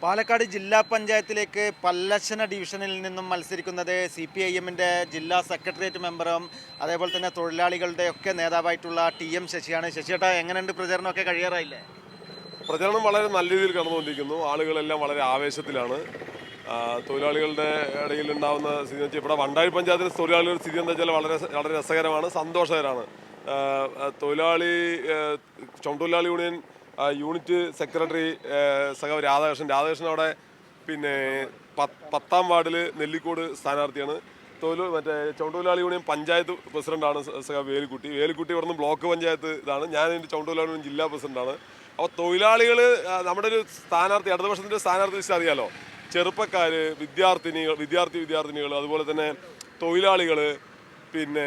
പാലക്കാട് ജില്ലാ പഞ്ചായത്തിലേക്ക് പല്ലശ്ശന ഡിവിഷനിൽ നിന്നും മത്സരിക്കുന്നത് CPIM-ന്റെ ജില്ലാ സെക്രട്ടേറിയറ്റ് മെമ്പറും അതേപോലെ തന്നെ തൊഴിലാളികളുടെ ഒക്കെ നേതാവായിട്ടുള്ള TM ശശിയാണ്. ശശിയേട്ടാ, എങ്ങനെയുണ്ട് പ്രചാരണമൊക്കെ കഴിയാറായില്ലേ? പ്രചരണം വളരെ നല്ല രീതിയിൽ കടന്നുകൊണ്ടിരിക്കുന്നു. ആളുകളെല്ലാം വളരെ ആവേശത്തിലാണ്. തൊഴിലാളികളുടെ ഇടയിൽ ഉണ്ടാകുന്ന സ്ഥിതി വെച്ചാൽ ഇവിടെ വണ്ടാഴി പഞ്ചായത്തിലെ തൊഴിലാളികളുടെ സ്ഥിതി എന്താ വെച്ചാൽ വളരെ വളരെ രസകരമാണ്, സന്തോഷകരമാണ്. ചുമട്ടുതൊഴിലാളി യൂണിയൻ യൂണിറ്റ് സെക്രട്ടറി സഖാവ് രാധാകൃഷ്ണൻ അവിടെ പിന്നെ 10ാം വാർഡിൽ നെല്ലിക്കോട് സ്ഥാനാർത്ഥിയാണ്. മറ്റേ ചുമട്ടുതൊഴിലാളി യൂണിയൻ പഞ്ചായത്ത് പ്രസിഡന്റാണ് സഖാവ് വേലിക്കുട്ടി ഇവിടുന്ന് ബ്ലോക്ക് പഞ്ചായത്ത് ഇതാണ്. ഞാൻ എൻ്റെ ചുമട്ടുതൊഴിലാളി യൂണിയൻ ജില്ലാ പ്രസിഡന്റാണ്. അപ്പോൾ തൊഴിലാളികൾ നമ്മുടെ ഒരു സ്ഥാനാർത്ഥി, ഇടതുപക്ഷത്തിൻ്റെ സ്ഥാനാർത്ഥി വെച്ചാൽ അറിയാലോ, ചെറുപ്പക്കാർ, വിദ്യാർത്ഥിനികൾ, അതുപോലെ തന്നെ തൊഴിലാളികൾ, പിന്നെ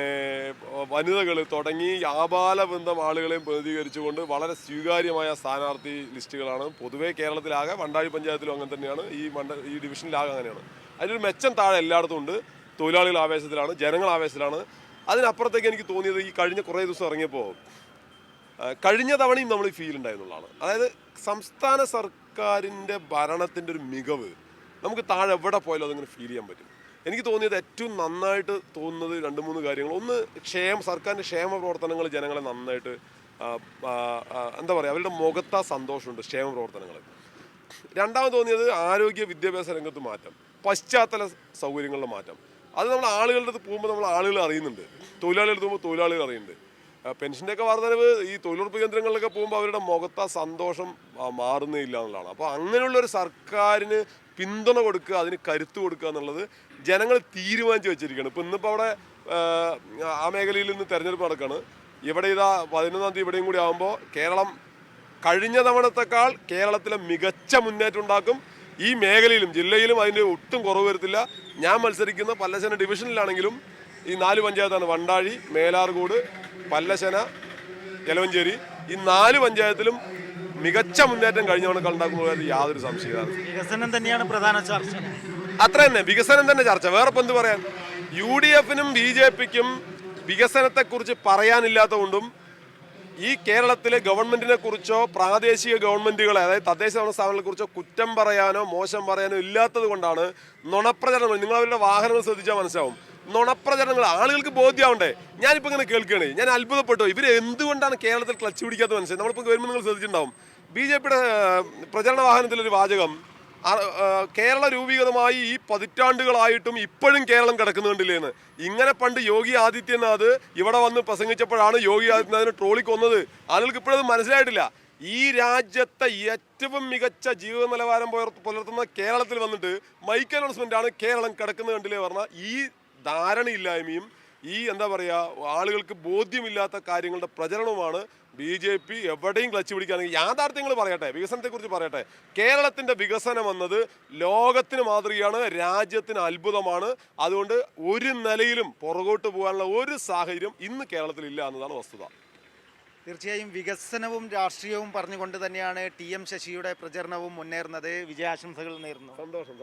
വനിതകൾ തുടങ്ങി ആബാലവൃന്ദം ആളുകളെയും പ്രതിനിധീകരിച്ചുകൊണ്ട് വളരെ സ്വീകാര്യമായ സ്ഥാനാർത്ഥി ലിസ്റ്റുകളാണ്. പൊതുവേ കേരളത്തിലാകെ വണ്ടാഴി പഞ്ചായത്തിലും അങ്ങനെ തന്നെയാണ്, ഈ ഡിവിഷനിലാകെ അങ്ങനെയാണ്. അതിനൊരു മെച്ചം താഴെ എല്ലായിടത്തും ഉണ്ട്. തൊഴിലാളികൾ ആവേശത്തിലാണ്, ജനങ്ങൾ ആവേശത്തിലാണ്. അതിനപ്പുറത്തേക്ക് എനിക്ക് തോന്നിയത് ഈ കഴിഞ്ഞ കുറേ ദിവസം ഇറങ്ങിയപ്പോൾ കഴിഞ്ഞ തവണയും നമ്മൾ ഈ ഫീൽ ഉണ്ടായിരുന്നുള്ളതാണ്. അതായത് സംസ്ഥാന സർക്കാരിൻ്റെ ഭരണത്തിൻ്റെ ഒരു മികവ് നമുക്ക് താഴെ എവിടെ പോയാലും അതിങ്ങനെ ഫീൽ ചെയ്യാൻ പറ്റും. എനിക്ക് തോന്നിയത് ഏറ്റവും നന്നായിട്ട് തോന്നുന്നത് 2-3 കാര്യങ്ങൾ. ഒന്ന്, സർക്കാരിൻ്റെ ക്ഷേമ പ്രവർത്തനങ്ങൾ ജനങ്ങളെ നന്നായിട്ട് എന്താ പറയുക, അവരുടെ മുഖത്താ സന്തോഷമുണ്ട് ക്ഷേമ പ്രവർത്തനങ്ങൾ. രണ്ടാമത് തോന്നിയത് ആരോഗ്യ വിദ്യാഭ്യാസ രംഗത്ത് മാറ്റം, പശ്ചാത്തല സൗകര്യങ്ങളുടെ മാറ്റം. അത് നമ്മൾ ആളുകളുടെ അടുത്ത് പോകുമ്പോൾ നമ്മൾ ആളുകൾ അറിയുന്നുണ്ട്, തൊഴിലാളികളുടെ അടുത്ത് പോകുമ്പോൾ തൊഴിലാളികൾ അറിയുന്നുണ്ട്. പെൻഷൻ്റെയൊക്കെ വർധനവ് ഈ തൊഴിലുറപ്പ് കേന്ദ്രങ്ങളിലൊക്കെ പോകുമ്പോൾ അവരുടെ മുഖത്താ സന്തോഷം മാറുന്നേ ഇല്ല എന്നുള്ളതാണ്. അപ്പോൾ അങ്ങനെയുള്ളൊരു സർക്കാരിന് പിന്തുണ കൊടുക്കുക, അതിന് കരുത്ത് കൊടുക്കുക എന്നുള്ളത് ജനങ്ങൾ തീരുമാനിച്ച് വെച്ചിരിക്കുകയാണ്. ഇപ്പോൾ ഇന്നിപ്പോൾ അവിടെ ആ മേഖലയിൽ നിന്ന് തെരഞ്ഞെടുപ്പ് നടക്കുകയാണ്. ഇവിടെ ഇതാ 11-ാം തീയതി ഇവിടെയും കൂടി ആകുമ്പോൾ കേരളം കഴിഞ്ഞ തവണത്തേക്കാൾ കേരളത്തിലെ മികച്ച മുന്നേറ്റം ഉണ്ടാക്കും. ഈ മേഖലയിലും ജില്ലയിലും അതിൻ്റെ ഒട്ടും കുറവ് വരത്തില്ല. ഞാൻ മത്സരിക്കുന്ന പല്ലശ്ശന ഡിവിഷനിലാണെങ്കിലും ഈ 4 പഞ്ചായത്താണ്, വണ്ടാഴി, മേലാർകോട്, പല്ലശ്ശന, എലവഞ്ചേരി, ഈ 4 പഞ്ചായത്തിലും മികച്ച മുന്നേറ്റം കഴിഞ്ഞ തവണ ഉണ്ടാക്കുന്നത് യാതൊരു സംശയമാണ്. വികസനം തന്നെയാണ് പ്രധാന ചർച്ച. അത്ര തന്നെ, വികസനം തന്നെ ചർച്ച. വേറെ ഇപ്പം എന്ത് പറയാൻ? UDF-നും BJP-ക്കും വികസനത്തെക്കുറിച്ച് പറയാനില്ലാത്തതുകൊണ്ടും ഈ കേരളത്തിലെ ഗവൺമെന്റിനെ കുറിച്ചോ പ്രാദേശിക ഗവൺമെന്റുകളെ, അതായത് തദ്ദേശ സ്ഥാപനങ്ങളെ കുറിച്ചോ കുറ്റം പറയാനോ മോശം പറയാനോ ഇല്ലാത്തത് കൊണ്ടാണ് നുണപ്രചരണങ്ങൾ. നിങ്ങൾ അവരുടെ വാഹനങ്ങൾ ശ്രദ്ധിച്ചാൽ മനസ്സിലാവും. നുണപ്രചരണങ്ങൾ ആളുകൾക്ക് ബോധ്യമാവണ്ടേ. ഞാനിപ്പോൾ ഇങ്ങനെ കേൾക്കുകയാണ്, ഞാൻ അത്ഭുതപ്പെട്ടു. ഇവർ എന്തുകൊണ്ടാണ് കേരളത്തിൽ ക്ലച്ച് പിടിക്കാത്ത മനസ്സിലായി. നമ്മളിപ്പോൾ വരുമ്പോൾ നിങ്ങൾ ശ്രദ്ധിച്ചിട്ടുണ്ടാവും, BJP-യുടെ പ്രചരണ വാഹനത്തിലൊരു വാചകം, കേരള രൂപീകൃതമായി ഈ പതിറ്റാണ്ടുകളായിട്ടും ഇപ്പോഴും കേരളം കിടക്കുന്നുണ്ടില്ലേന്ന്. ഇങ്ങനെ പണ്ട് യോഗി ആദിത്യനാഥ് ഇവിടെ വന്ന് പ്രസംഗിച്ചപ്പോഴാണ് യോഗി ആദിത്യനാഥിനെ ട്രോളിക്കൊന്നത്. ആളുകൾക്ക് ഇപ്പോഴത് മനസ്സിലായിട്ടില്ല. ഈ രാജ്യത്തെ ഏറ്റവും മികച്ച ജീവിത നിലവാരം പുലർത്തുന്ന കേരളത്തിൽ വന്നിട്ട് മൈക്ക് അനൗൺസ്മെൻ്റാണ് കേരളം കിടക്കുന്നത് കണ്ടില്ലേ പറഞ്ഞാൽ ഈ ധാരണയില്ലായ്മയും ഈ എന്താ പറയുക, ആളുകൾക്ക് ബോധ്യമില്ലാത്ത കാര്യങ്ങളുടെ പ്രചരണവുമാണ് BJP എവിടെയും ക്ലച്ച് പിടിക്കുകയാണെങ്കിൽ. യാഥാർത്ഥ്യങ്ങൾ പറയട്ടെ, വികസനത്തെക്കുറിച്ച് പറയട്ടെ. കേരളത്തിൻ്റെ വികസനം എന്നത് ലോകത്തിന് മാതൃകയാണ്, രാജ്യത്തിന് അത്ഭുതമാണ്. അതുകൊണ്ട് ഒരു നിലയിലും പുറകോട്ട് പോകാനുള്ള ഒരു സാഹചര്യം ഇന്ന് കേരളത്തിലില്ല എന്നതാണ് വസ്തുത. തീർച്ചയായും വികസനവും രാഷ്ട്രീയവും പറഞ്ഞുകൊണ്ട് തന്നെയാണ് TM ശശിയുടെ പ്രചരണവും മുന്നേറുന്നത്. വിജയാശംസകൾ നേരുന്നു. സന്തോഷം.